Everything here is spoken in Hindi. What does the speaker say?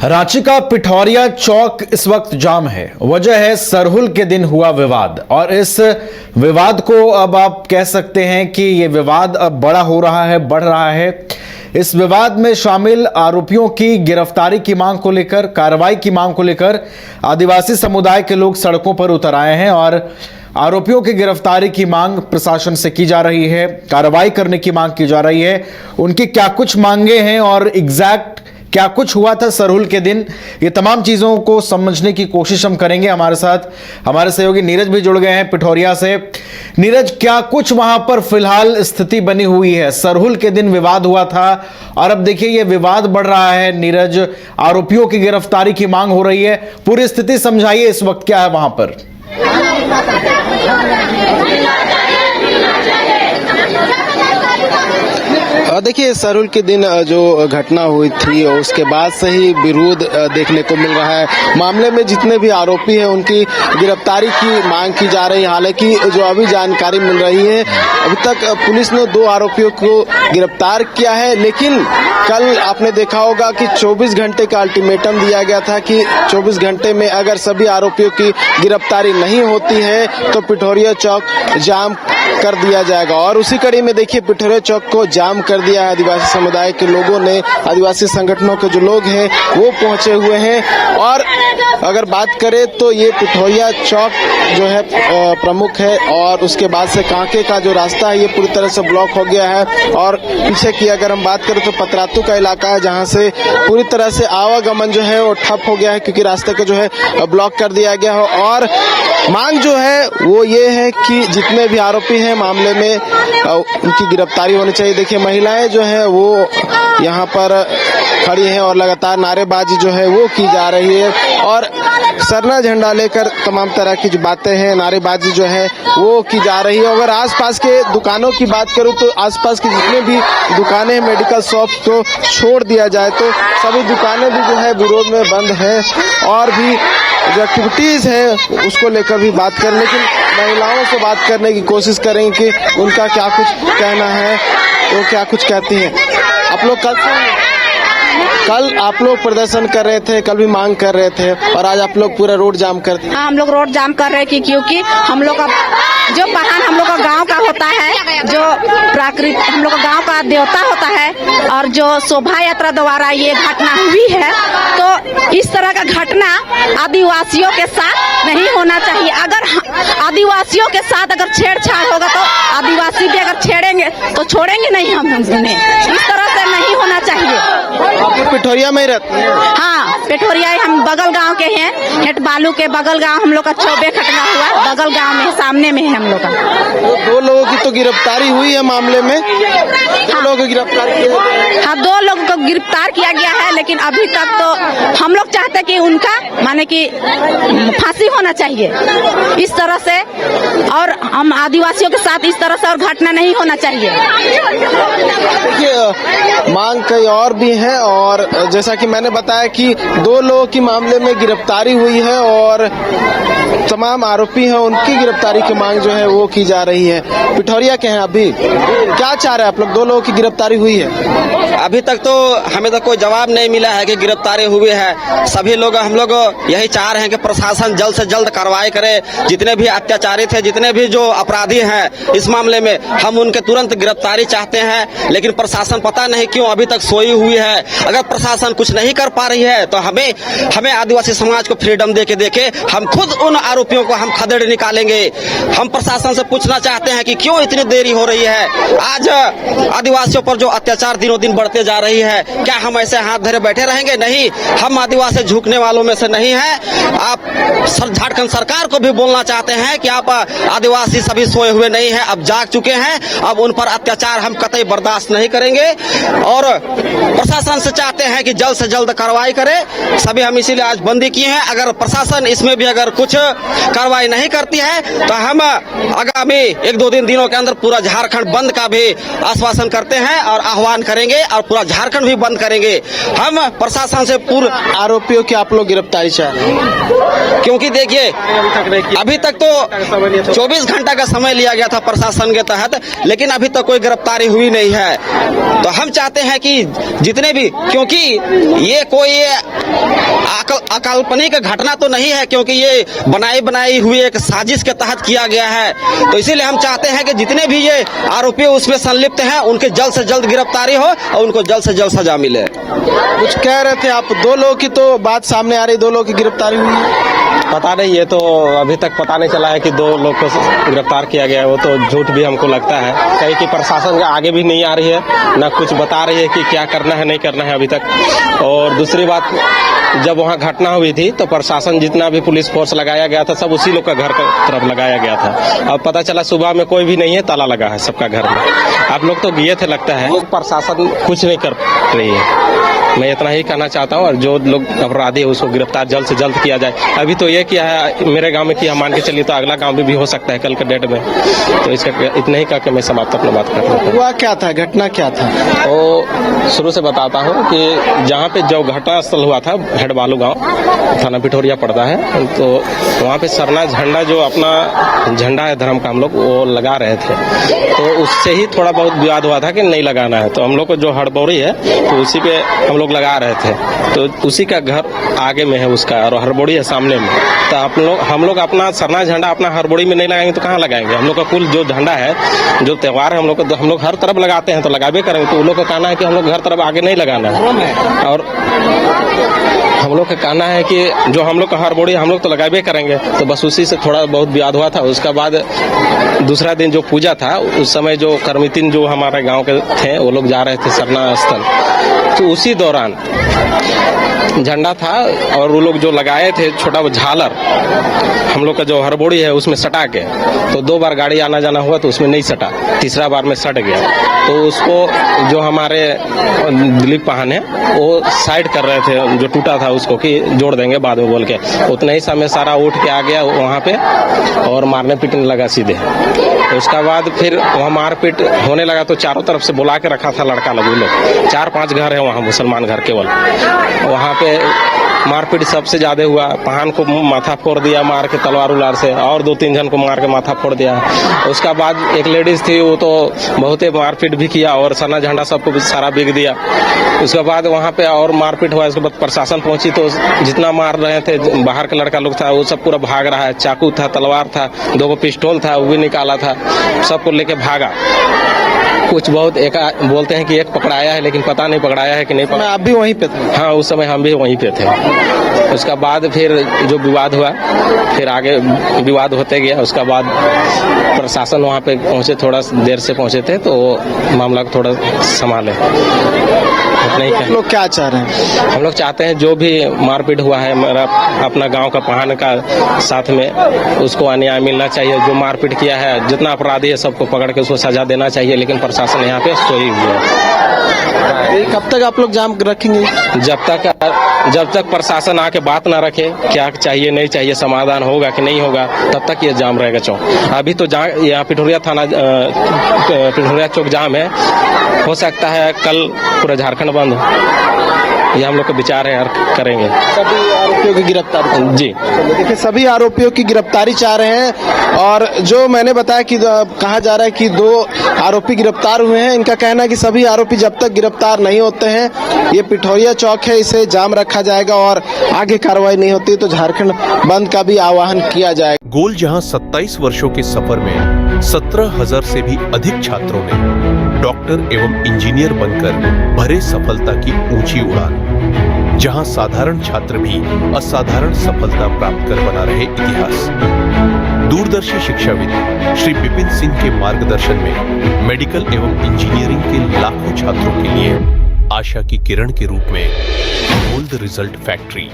रांची का पिठौरिया चौक इस वक्त जाम है। वजह है सरहुल के दिन हुआ विवाद, और इस विवाद को अब आप कह सकते हैं कि ये विवाद अब बड़ा हो रहा है, बढ़ रहा है। इस विवाद में शामिल आरोपियों की गिरफ्तारी की मांग को लेकर, कार्रवाई की मांग को लेकर आदिवासी समुदाय के लोग सड़कों पर उतर आए हैं और आरोपियों की गिरफ्तारी की मांग प्रशासन से की जा रही है, कार्रवाई करने की मांग की जा रही है। उनकी क्या कुछ मांगे हैं और एग्जैक्ट क्या कुछ हुआ था सरहुल के दिन, ये तमाम चीजों को समझने की कोशिश हम करेंगे। हमारे साथ हमारे सहयोगी नीरज भी जुड़ गए हैं पिठौरिया से। नीरज, क्या कुछ वहां पर फिलहाल स्थिति बनी हुई है? सरहुल के दिन विवाद हुआ था और अब देखिए ये विवाद बढ़ रहा है। नीरज, आरोपियों की गिरफ्तारी की मांग हो रही है, पूरी स्थिति समझाइए, इस वक्त क्या है वहां पर? देखिए, सरहुल के दिन जो घटना हुई थी उसके बाद से ही विरोध देखने को मिल रहा है। मामले में जितने भी आरोपी हैं उनकी गिरफ्तारी की मांग की जा रही है। हालांकि जो अभी जानकारी मिल रही है, अभी तक पुलिस ने 2 आरोपियों को गिरफ्तार किया है, लेकिन कल आपने देखा होगा कि 24 घंटे का अल्टीमेटम दिया गया था कि 24 घंटे में अगर सभी आरोपियों की गिरफ्तारी नहीं होती है तो पिठौरिया चौक जाम कर दिया जाएगा। और उसी कड़ी में देखिए, पिठौरिया चौक को जाम कर दिया है। आदिवासी समुदाय के लोगों ने, आदिवासी संगठनों के जो लोग हैं वो पहुंचे हुए हैं। और अगर बात करें तो ये पिठौरिया चौक जो है प्रमुख है, और उसके बाद से कांके का जो रास्ता है ये पूरी तरह से ब्लॉक हो गया है। और पीछे की अगर हम बात करें तो पतरातू का इलाका है, जहां से पूरी तरह से आवागमन जो है वो ठप हो गया है, क्योंकि रास्ते को जो है ब्लॉक कर दिया गया है। और मांग जो है वो ये है कि जितने भी आरोपी हैं मामले में उनकी गिरफ्तारी होनी चाहिए। देखिए, महिलाएं जो है वो यहाँ पर खड़ी हैं और लगातार नारेबाजी जो है वो की जा रही है, और सरना झंडा लेकर तमाम तरह की जो बातें हैं, नारेबाजी जो है वो की जा रही है। अगर आसपास के दुकानों की बात करूं तो आसपास की जितने भी दुकानें हैं, मेडिकल शॉप को छोड़ दिया जाए तो सभी दुकानें भी जो है विरोध में बंद है, और भी जो एक्टिविटीज है उसको लेकर भी बात करें। लेकिन महिलाओं से बात करने की कोशिश करेंगे कि उनका क्या कुछ कहना है, वो क्या कुछ कहती हैं। आप लोग कल आप लोग प्रदर्शन कर रहे थे, कल भी मांग कर रहे थे, और आज आप लोग पूरा रोड जाम कर दिए। हाँ, हम लोग रोड जाम कर रहे हैं क्योंकि हम लोग का जो पहाड़ हम लोग का गांव का होता है, जो प्राकृतिक हम लोग का गांव का देवता होता है, और जो शोभा यात्रा द्वारा ये घटना हुई है, तो इस तरह का घटना आदिवासियों के साथ नहीं होना चाहिए। अगर आदिवासियों के साथ अगर छेड़छाड़ होगा तो आदिवासी भी अगर छेड़ेंगे तो छोड़ेंगे नहीं हम उन्हें। इस तरह से नहीं होना चाहिए। आप पिठौरिया में ही रहते हैं? हाँ, पिठौरिया हम बगल गांव के हैं, हेट बालू के बगल गांव हम लोग का चौबे खटना हुआ, बगल गांव में सामने में है हम लोग का। तो 2 लोगों की तो गिरफ्तारी हुई है मामले में, 2 लोगों को गिरफ्तार किया। हाँ, 2 लोगों को गिरफ्तार किया गया है, लेकिन अभी तक तो हम लोग चाहते हैं कि उनका माने कि फांसी होना चाहिए इस तरह से, और हम आदिवासियों के साथ इस तरह से और घटना नहीं होना चाहिए। देखिए, मांग कई और भी है, और जैसा कि मैंने बताया कि 2 लोगों की मामले में गिरफ्तारी हुई है, और तमाम आरोपी हैं उनकी गिरफ्तारी की मांग जो है वो की जा रही है। पिठौरिया के हैं, अभी क्या चाह रहे हैं आप लोग? 2 लोगों की गिरफ्तारी हुई है, अभी तक तो हमें तो कोई जवाब नहीं मिला है कि गिरफ्तारी हुई है। सभी लोग हम लोग यही चाह रहे हैं कि प्रशासन जल्द से जल्द कार्रवाई करे। जितने भी अत्याचारी थे, जितने भी जो अपराधी हैं इस मामले में, हम उनके तुरंत गिरफ्तारी चाहते हैं। लेकिन प्रशासन पता नहीं क्यों अभी तक सोई हुई है। अगर प्रशासन कुछ नहीं कर पा रही है तो हमें आदिवासी समाज को फ्रीडम देके हम खुद उन आरोपियों को हम खदेड़ निकालेंगे। हम प्रशासन से पूछना चाहते हैं कि क्यों इतनी देरी हो रही है। आज आदिवासियों पर जो अत्याचार दिनों दिन बढ़ते जा रही है, क्या हम ऐसे हाथ धरे बैठे रहेंगे? नहीं, हम आदिवासी झुकने वालों में से नहीं है। आप झारखंड सरकार को भी बोलना चाहते हैं कि आप आदिवासी सभी सोए हुए नहीं है, अब जाग चुके हैं। अब उन पर अत्याचार हम कतई बर्दाश्त नहीं करेंगे, और प्रशासन से चाहते हैं कि जल्द से जल्द कार्रवाई करे। सभी हम इसीलिए आज बंदी किए हैं। अगर प्रशासन इसमें भी अगर कुछ कार्रवाई नहीं करती है तो हम आगामी 1-2 दिनों के अंदर पूरा झारखंड बंद का भी आश्वासन करते हैं और आह्वान करेंगे, और पूरा झारखंड भी बंद करेंगे। हम प्रशासन से पूर्व आरोपियों की आप लोग गिरफ्तारी चाह रहे हैं, क्योंकि देखिए अभी तक तो 24 घंटा का समय लिया गया था प्रशासन के तहत, लेकिन अभी तक कोई गिरफ्तारी हुई नहीं है। तो हम चाहते हैं कि जितने भी, क्योंकि ये कोई अकाल्पनिक घटना तो नहीं है, क्योंकि ये बनाई हुई एक साजिश के तहत किया गया है। तो इसीलिए हम चाहते हैं कि जितने भी ये आरोपी उसमें संलिप्त हैं उनके जल्द से जल्द गिरफ्तारी हो और उनको जल्द से जल्द सजा मिले। कुछ कह रहे थे आप, 2 लोगों की तो बात सामने आ रही, 2 लोगों की गिरफ्तारी हुई है। पता नहीं, ये तो अभी तक पता नहीं चला है कि 2 लोग को गिरफ्तार किया गया है। वो तो झूठ भी हमको लगता है, कहीं कि प्रशासन आगे भी नहीं आ रही है, ना कुछ बता रही है कि क्या करना है नहीं करना है अभी तक। और दूसरी बात, जब वहाँ घटना हुई थी तो प्रशासन जितना भी पुलिस फोर्स लगाया गया था सब उसी लोग का घर की तरफ लगाया गया था। अब पता चला सुबह में कोई भी नहीं है, ताला लगा है सबका घर में। आप लोग तो गए थे लगता है, प्रशासन कुछ नहीं कर रही है। मैं इतना ही कहना चाहता हूँ, और जो लोग अपराधी है उसको गिरफ्तार जल्द से जल्द किया जाए। अभी तो ये किया है मेरे गांव में किया, मान के चलिए तो अगला गांव में भी हो सकता है कल के डेट में। तो इसका इतना ही करके मैं समाप्त अपना बात करता हूँ। हुआ क्या था, घटना क्या था? तो शुरू से बताता हूँ कि जहाँ पे जो घटना स्थल हुआ था, हेड बालू गाँव, थाना पिठोरिया पड़ता है। तो वहाँ पे सरना झंडा जो अपना झंडा है धर्म का, हम लोग वो लगा रहे थे। तो उससे ही थोड़ा बहुत विवाद हुआ था कि नहीं लगाना है। तो हम लोग को जो हड़बौड़ी है तो उसी पे हम लोग लगा रहे थे। तो उसी का घर आगे में है उसका, और हड़बौड़ी है सामने में। तो हम लोग अपना सरना झंडा अपना हड़बौड़ी में नहीं लगाएंगे तो कहाँ लगाएंगे? हम लोग का कुल जो झंडा है, जो त्योहार है, हम लोग हर तरफ लगाते हैं तो लगाबे करेंगे। तो उन लोग का कहना है कि हम लोग हर तरफ आगे नहीं लगाना है, और हम लोग का कहना है कि जो हम लोग का हड़बौड़ी हम लोग तो लगाबे करेंगे। तो बस उसी से थोड़ा बहुत विवाद हुआ था। उसके बाद दूसरा दिन जो पूजा था, उस समय जो कर्मितिन जो हमारे गांव के थे वो लोग जा रहे थे सरना स्थल। तो उसी दौरान झंडा था और वो लोग जो लगाए थे छोटा झालर, हम लोग का जो हड़बौड़ी है उसमें सटा के, तो 2 बार गाड़ी आना जाना हुआ तो उसमें नहीं सटा, तीसरा बार में सट गया। तो उसको जो हमारे दिलीप पाहन है वो साइड कर रहे थे, जो टूटा था उसको कि जोड़ देंगे बाद में बोल के। उतना ही समय सारा उठ के आ गया वहाँ पे और मारने पीटने लगा सीधे। उसका बाद फिर वहाँ मारपीट होने लगा तो चारों तरफ से बुला के रखा था लड़का लोग। 4-5 घर है वहाँ, मुसलमान घर केवल। वहाँ पे मारपीट सबसे ज्यादा हुआ। पहान को माथा फोड़ दिया मार के तलवार उलार से, और 2-3 जन को मार के माथा फोड़ दिया। उसका बाद एक लेडीज थी, वो तो बहुत मारपीट भी किया और सरना झंडा सबको सारा बिक दिया। उसके बाद वहाँ पे और मारपीट हुआ। उसके बाद प्रशासन पहुंची तो जितना मार रहे थे, बाहर का लड़का लोग था वो सब पूरा भाग रहा है। चाकू था, तलवार था, 2 पिस्टल था, वो भी निकाला था, सबको लेके भागा। कुछ बहुत एक बोलते हैं कि एक पकड़ाया है, लेकिन पता नहीं पकड़ाया है कि नहीं पकड़ा। आप भी वहीं पे थे? हाँ, उस समय हम भी वहीं पे थे। उसका बाद फिर जो विवाद हुआ, फिर आगे विवाद होते गया। उसका बाद प्रशासन वहाँ पे पहुँचे, थोड़ा देर से पहुँचे थे, तो मामला को थोड़ा संभाले। आप लोग क्या चाह रहे हैं? हम लोग चाहते हैं जो भी मारपीट हुआ है मेरा अपना गांव का पहान का साथ में, उसको अन्याय मिलना चाहिए। जो मारपीट किया है, जितना अपराधी है सबको पकड़ के उसको सजा देना चाहिए। लेकिन प्रशासन यहाँ पे सोई हुई है। कब तक आप लोग जाम रखेंगे? जब तक प्रशासन आके बात ना रखे क्या चाहिए नहीं चाहिए, समाधान होगा कि नहीं होगा, तब तक ये जाम रहेगा चौक। अभी तो यहाँ पिठोरिया थाना पिठोरिया चौक जाम है। हो सकता है कल पूरा झारखंड बंद हो। ये हम लोग का विचार है, करेंगे। सभी आरोपियों की गिरफ्तारी? जी देखिए, सभी आरोपियों की गिरफ्तारी चाह रहे हैं। और जो मैंने बताया कि कहा जा रहा है कि 2 आरोपी गिरफ्तार हुए हैं। इनका कहना है कि सभी आरोपी जब तक गिरफ्तार नहीं होते हैं, ये पिठोरिया चौक है, इसे जाम रखा जाएगा और आगे कार्रवाई नहीं होती तो झारखंड बंद का भी आह्वान किया जाएगा। गोल जहां 27 वर्षों के सफर में 17,000 से भी अधिक छात्रों ने डॉक्टर एवं इंजीनियर बनकर भरे सफलता की ऊंची उड़ान, जहां साधारण छात्र भी असाधारण सफलता प्राप्त कर बना रहे इतिहास। दूरदर्शी शिक्षाविद श्री विपिन सिंह के मार्गदर्शन में मेडिकल एवं इंजीनियरिंग के लाखों छात्रों के लिए आशा की किरण के रूप में गोल्ड रिजल्ट फैक्ट्री